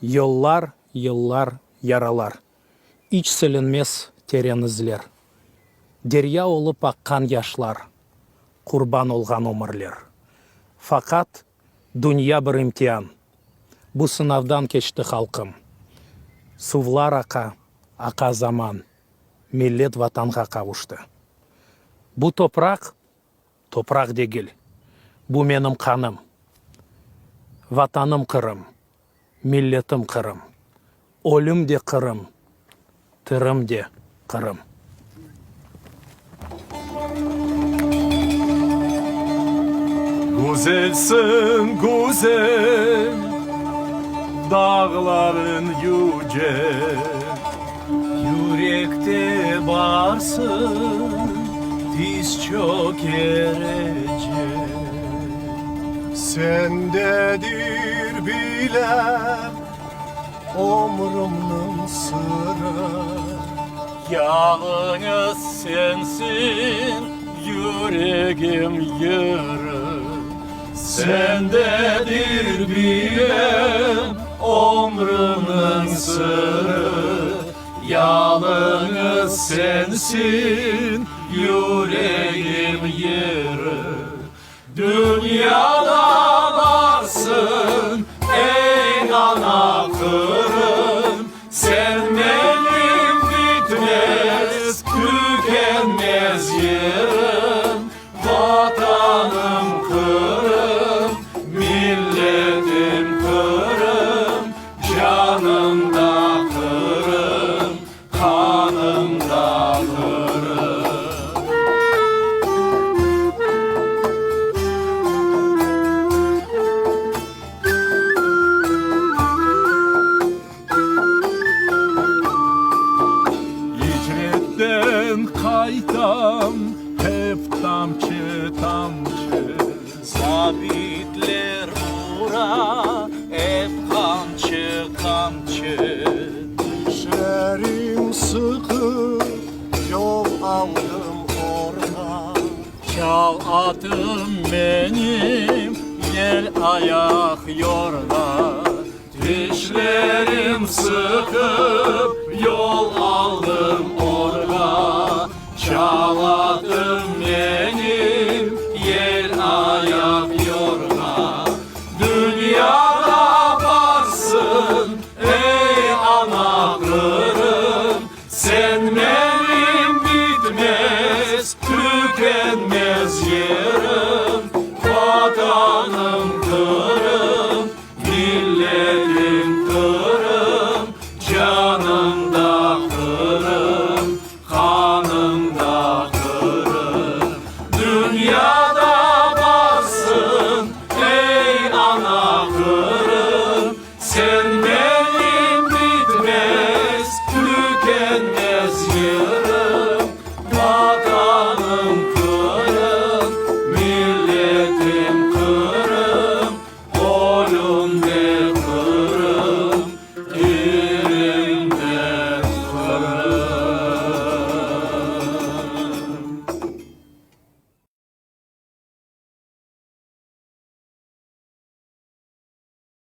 Yıllar, yıllar yaralar, iç silinmez terein izler. Derya olup akkan yaşlar, kurban olgan ömürler. Fakat dünya bir imtihan. Bu sınavdan geçti halkım. Suvlar aka zaman, millet vatanға kavuştu. Bu toprak değil. Bu benim kanım. Vatanım Kırım, milletim Kırım. Ölüm de Kırım, tırım de Kırım. Güzelsin güzel, dağların yüce, yürekte varsın, diz çökerecek. Sendedir bilem, ömrümün sırrı. Yalnız sensin, yüreğim yürü. Sendedir bilem, ömrümün sırrı. Yalnız sensin, yüreğim yürü. Dünyada varsın ey ana Kırım, sen benim bitmez tükenmez yerim. Vatanım Kırım, milletim Kırım, canım da Kırım, kanım da Kırım. Hicretten kaytam hep tamçı tamçı. Sabitler vura hep kamçı kamçı. Dişlerim sıkı yol aldım orada. Çal atım benim yel ayak yorda. Dişlerim sıkıp yol aldım orada. Çaladım benim yel ayak yorga. Dünyada varsın